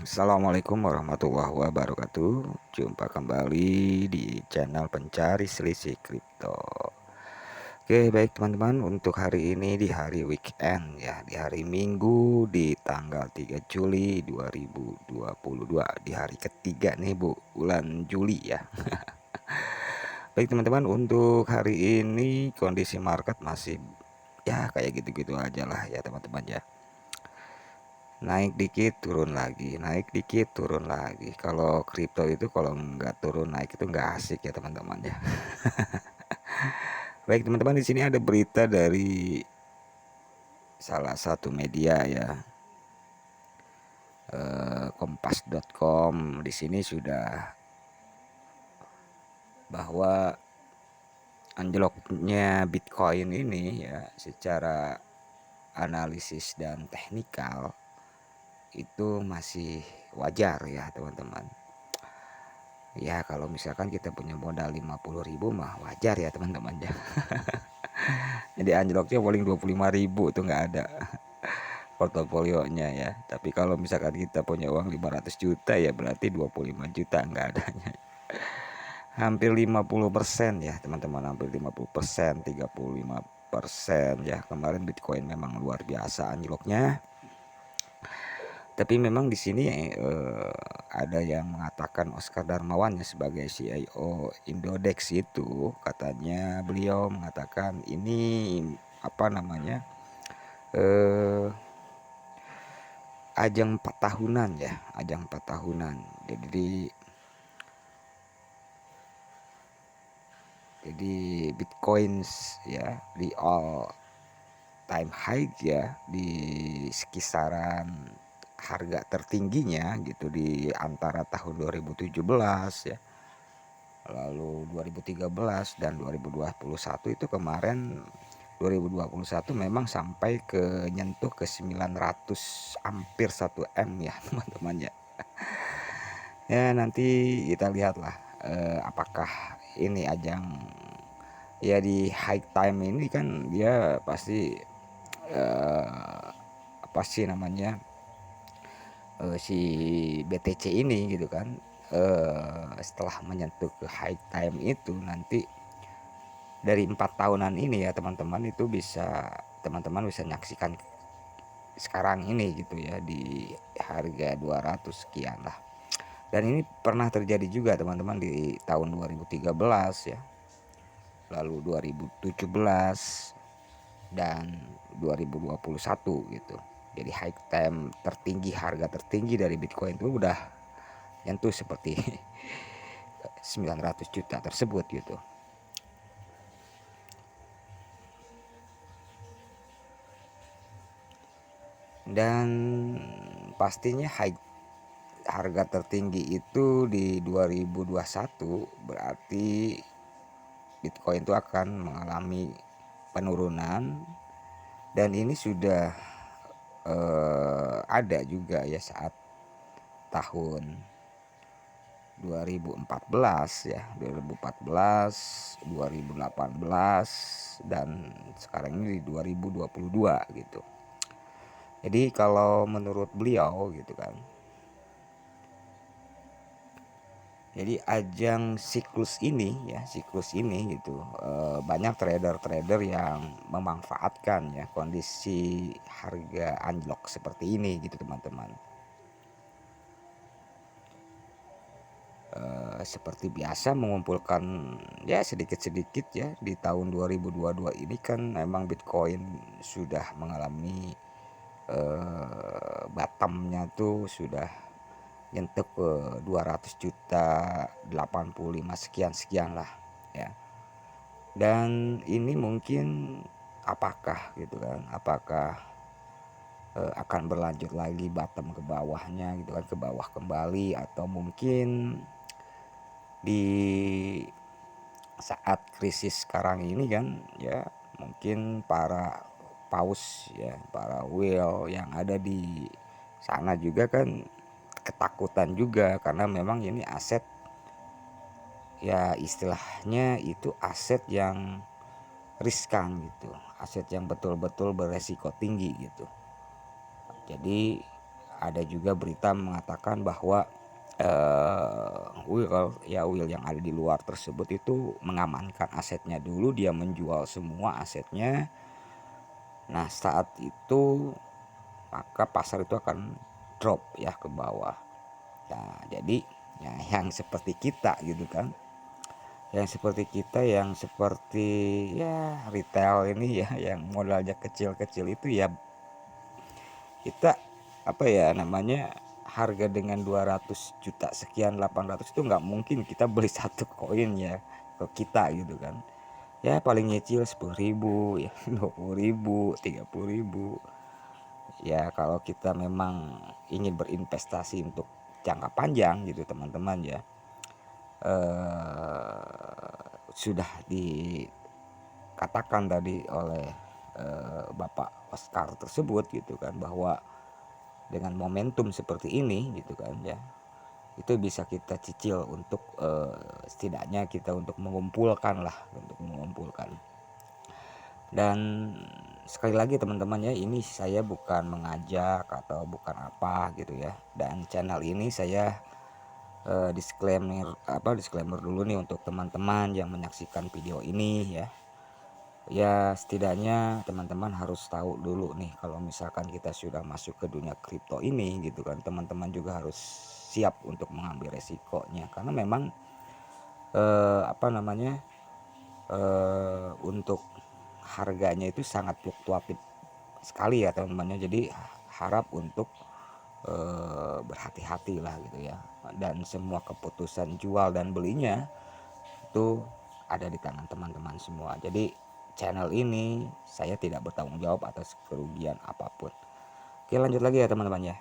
Assalamualaikum warahmatullahi wabarakatuh. Jumpa kembali di channel pencari selisih kripto. Oke, baik teman-teman, untuk hari ini di hari weekend ya, di hari Minggu di tanggal 3 Juli 2022, di hari ketiga nih Bu, bulan Juli ya. Baik teman-teman, untuk hari ini kondisi market masih ya kayak gitu-gitu aja lah ya teman-teman ya. Naik dikit turun lagi, naik dikit turun lagi. Kalau kripto itu kalau nggak turun naik itu nggak asik ya teman-teman ya. Baik teman-teman, di sini ada berita dari salah satu media ya, kompas.com. Di sini sudah bahwa anjloknya Bitcoin ini ya secara analisis dan teknikal itu masih wajar ya teman-teman. Ya kalau misalkan kita punya modal 50.000 mah wajar ya teman-teman ya. Jadi anjloknya paling 25.000 tuh nggak ada portofolionya ya. Tapi kalau misalkan kita punya uang 500 juta ya berarti 25 juta nggak adanya. Hampir 50% ya teman-teman, hampir 50%, 35% ya. Kemarin Bitcoin memang luar biasa anjloknya. Tapi memang di sini ada yang mengatakan Oscar Darmawan ya, sebagai CIO Indodex itu, katanya beliau mengatakan ini apa namanya eh, ajang 4 tahunan ya, ajang 4 tahunan. Jadi Bitcoins ya di all time high ya, di kisaran harga tertingginya gitu di antara tahun 2017 ya, lalu 2013 dan 2021. Itu kemarin 2021 memang sampai ke nyentuh ke 900, hampir 1 M ya teman-teman ya. Ya nanti kita lihatlah apakah ini ajang ya di high time ini kan dia pasti apa sih namanya si BTC ini gitu kan, setelah menyentuh ke high time itu nanti dari 4 tahunan ini ya teman-teman, itu bisa teman-teman bisa nyaksikan sekarang ini gitu ya di harga 200 sekian lah. Dan ini pernah terjadi juga teman-teman di tahun 2013 ya, lalu 2017 dan 2021 gitu. Jadi high time tertinggi, harga tertinggi dari Bitcoin itu udah nyentuh seperti 900 juta tersebut gitu. Dan pastinya harga tertinggi itu di 2021, berarti Bitcoin itu akan mengalami penurunan. Dan ini sudah ada juga ya saat tahun 2014 ya, 2014, 2018 dan sekarang ini di 2022 gitu. Jadi kalau menurut beliau gitu kan, jadi ajang siklus ini gitu, banyak trader-trader yang memanfaatkan ya kondisi harga anjlok seperti ini gitu teman-teman. Seperti biasa mengumpulkan ya sedikit-sedikit ya. Di tahun 2022 ini kan memang Bitcoin sudah mengalami bottomnya tuh sudah nyentuh ke 200 juta, 85 sekian lah ya. Dan ini mungkin apakah gitu kan, apakah akan berlanjut lagi bottom ke bawahnya gitu kan, ke bawah kembali, atau mungkin di saat krisis sekarang ini kan ya, mungkin para paus ya, para whale yang ada di sana juga kan ketakutan juga, karena memang ini aset ya, istilahnya itu aset yang riskan gitu, aset yang betul-betul beresiko tinggi gitu. Jadi ada juga berita mengatakan bahwa Will yang ada di luar tersebut itu mengamankan asetnya dulu, dia menjual semua asetnya. Nah saat itu maka pasar itu akan drop ya ke bawah. Nah jadi ya yang seperti kita gitu kan, yang seperti kita yang seperti ya retail ini ya, yang modalnya kecil-kecil itu ya, kita apa ya namanya, harga dengan 200 juta sekian 800 itu nggak mungkin kita beli satu koin ya ke kita gitu kan. Ya paling nyicil 10.000 ya, 20.000, 30.000. Ya kalau kita memang ingin berinvestasi untuk jangka panjang gitu teman-teman ya, sudah dikatakan tadi oleh Bapak Oscar tersebut gitu kan, bahwa dengan momentum seperti ini gitu kan ya, itu bisa kita cicil untuk setidaknya kita untuk mengumpulkan lah, untuk mengumpulkan. Dan sekali lagi teman-teman ya, ini saya bukan mengajak atau bukan apa gitu ya, dan channel ini saya disclaimer dulu nih untuk teman-teman yang menyaksikan video ini ya. Ya setidaknya teman-teman harus tahu dulu nih, kalau misalkan kita sudah masuk ke dunia kripto ini gitu kan, teman-teman juga harus siap untuk mengambil resikonya, karena memang untuk harganya itu sangat fluktuatif sekali ya teman-teman. Jadi harap untuk berhati-hati lah gitu ya, dan semua keputusan jual dan belinya itu ada di tangan teman-teman semua. Jadi channel ini saya tidak bertanggung jawab atas kerugian apapun. Oke lanjut lagi ya teman-teman ya.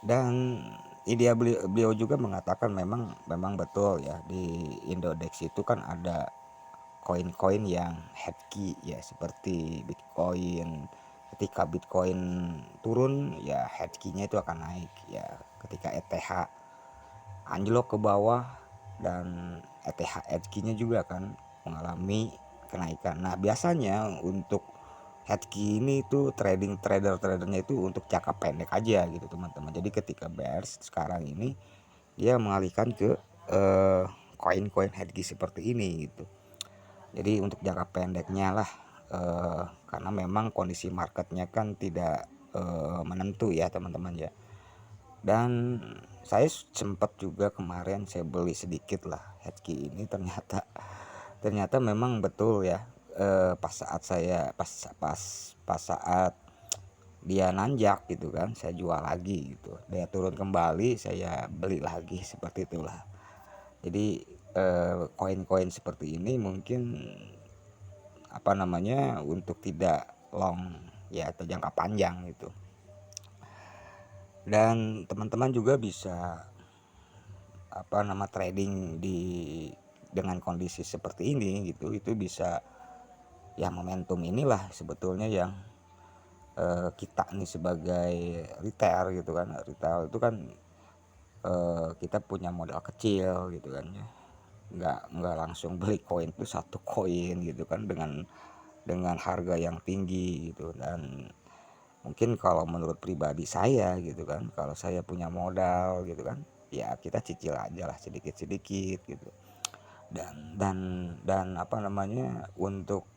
Dan idea beliau juga mengatakan memang betul ya, di Indodex itu kan ada koin-koin yang headkey ya, seperti Bitcoin. Ketika Bitcoin turun ya headkey-nya itu akan naik ya. Ketika ETH anjlok ke bawah dan ETH headkey-nya juga akan mengalami kenaikan. Nah biasanya untuk headkey ini itu tradernya itu untuk jangka pendek aja gitu teman-teman. Jadi ketika bears sekarang ini dia mengalihkan ke koin-koin headkey seperti ini gitu. Jadi untuk jangka pendeknya lah, karena memang kondisi marketnya kan tidak menentu ya teman-teman ya. Dan saya sempat juga kemarin saya beli sedikit lah headkey ini, ternyata memang betul ya, pas saat dia nanjak gitu kan saya jual lagi gitu, dia turun kembali saya beli lagi, seperti itulah. Jadi koin-koin seperti ini mungkin untuk tidak long ya atau jangka panjang gitu. Dan teman-teman juga bisa trading dengan kondisi seperti ini gitu, itu bisa ya, momentum inilah sebetulnya yang kita nih sebagai retail gitu kan, retail itu kan kita punya modal kecil gitu kan ya, nggak langsung beli koin itu satu koin gitu kan dengan harga yang tinggi gitu. Dan mungkin kalau menurut pribadi saya gitu kan, kalau saya punya modal gitu kan ya kita cicil aja lah sedikit-sedikit gitu. Dan untuk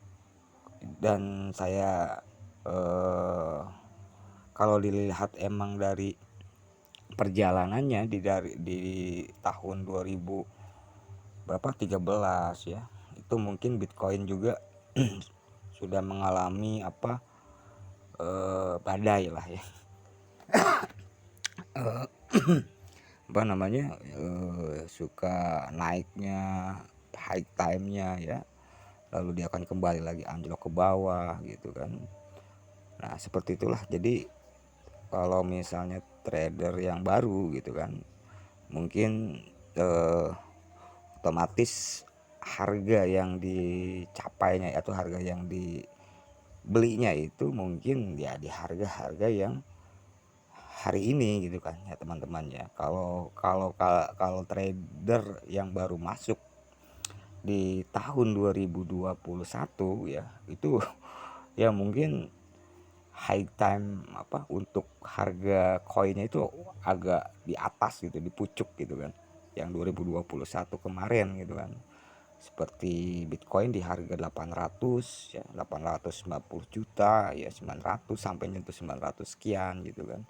dan saya kalau dilihat emang dari perjalanannya di tahun 2013 ya, itu mungkin Bitcoin juga sudah mengalami badai lah ya, suka naiknya high time-nya ya, lalu dia akan kembali lagi anjlok ke bawah gitu kan. Nah seperti itulah. Jadi kalau misalnya trader yang baru gitu kan, mungkin otomatis harga yang dicapainya atau harga yang dibelinya itu mungkin ya di harga-harga yang hari ini gitu kan ya teman-teman ya. Kalau trader yang baru masuk di tahun 2021 ya, itu ya mungkin high time untuk harga koinnya itu agak di atas gitu, di pucuk gitu kan. Yang 2021 kemarin gitu kan. Seperti Bitcoin di harga 800 ya, 850 juta ya, 900 sampai nyentuh 900 sekian gitu kan.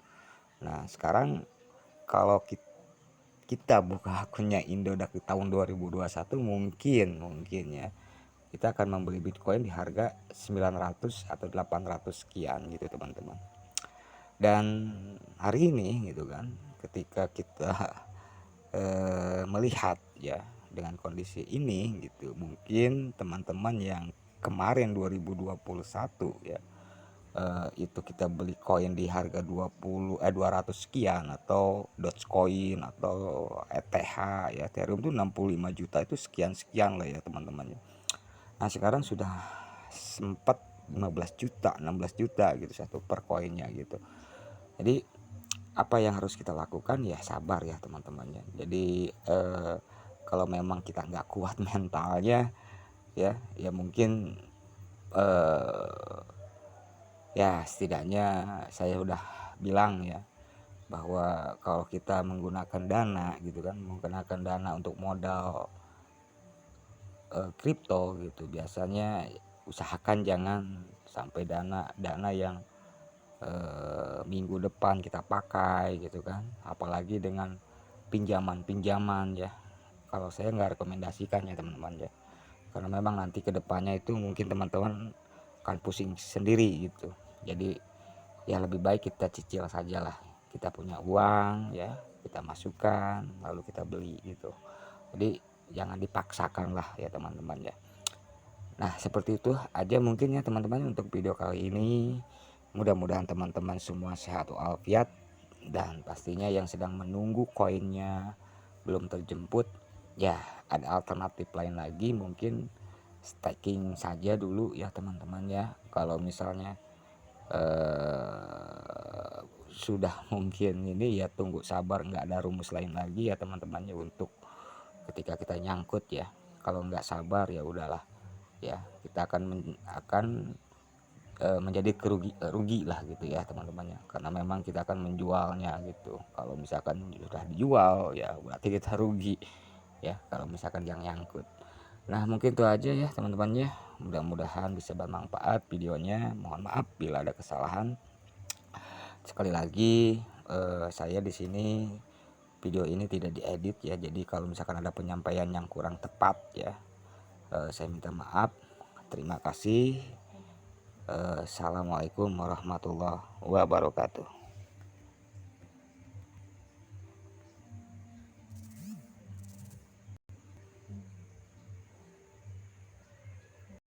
Nah, sekarang kalau kita buka akunnya Indodax di tahun 2021 mungkin ya kita akan membeli Bitcoin di harga 900 atau 800 sekian gitu teman-teman. Dan hari ini gitu kan, ketika kita melihat ya dengan kondisi ini gitu, mungkin teman-teman yang kemarin 2021 ya, itu kita beli koin di harga 200 sekian, atau Dogecoin atau ETH ya, Ethereum itu 65 juta, itu sekian lah ya teman-teman. Nah, sekarang sudah sempat 15 juta 16 juta gitu satu per koinnya gitu. Jadi apa yang harus kita lakukan ya sabar ya teman-temannya. Jadi kalau memang kita nggak kuat mentalnya ya mungkin ya setidaknya saya udah bilang ya, bahwa kalau kita menggunakan dana gitu kan, menggunakan dana untuk modal kripto gitu, biasanya usahakan jangan sampai dana yang minggu depan kita pakai gitu kan, apalagi dengan pinjaman ya. Kalau saya nggak rekomendasikan ya teman-teman ya, karena memang nanti kedepannya itu mungkin teman-teman akan pusing sendiri gitu. Jadi ya lebih baik kita cicil saja lah, kita punya uang ya, kita masukkan lalu kita beli gitu. Jadi jangan dipaksakan lah ya teman-teman ya. Nah, seperti itu aja mungkin ya teman-teman untuk video kali ini. Mudah-mudahan teman-teman semua sehat walafiat, dan pastinya yang sedang menunggu koinnya belum terjemput ya, ada alternatif lain lagi, mungkin staking saja dulu ya teman-teman ya. Kalau misalnya sudah mungkin ini ya tunggu sabar, nggak ada rumus lain lagi ya teman-temannya untuk ketika kita nyangkut ya. Kalau nggak sabar ya udahlah ya, kita akan menjadi rugi lah gitu ya teman-temannya, karena memang kita akan menjualnya gitu. Kalau misalkan sudah dijual ya berarti kita rugi ya, kalau misalkan yang nyangkut. Nah, mungkin itu aja ya teman-temannya, mudah-mudahan bisa bermanfaat videonya. Mohon maaf bila ada kesalahan. Sekali lagi saya di sini video ini tidak diedit ya, jadi kalau misalkan ada penyampaian yang kurang tepat ya, saya minta maaf. Terima kasih. Assalamualaikum warahmatullahi wabarakatuh.